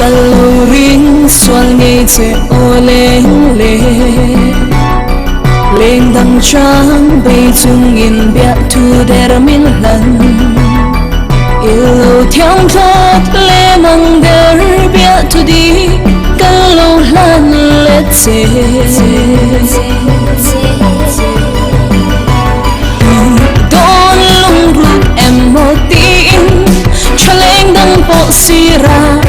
caloring xoan nghe che ô lên lên lên đằng trắng bay chung in bia thu der min lần yêu theo thoát lệ mang der bia thu đi calo lan lệ che đón lung rụt em một tin cho lên đằng bộ xì ra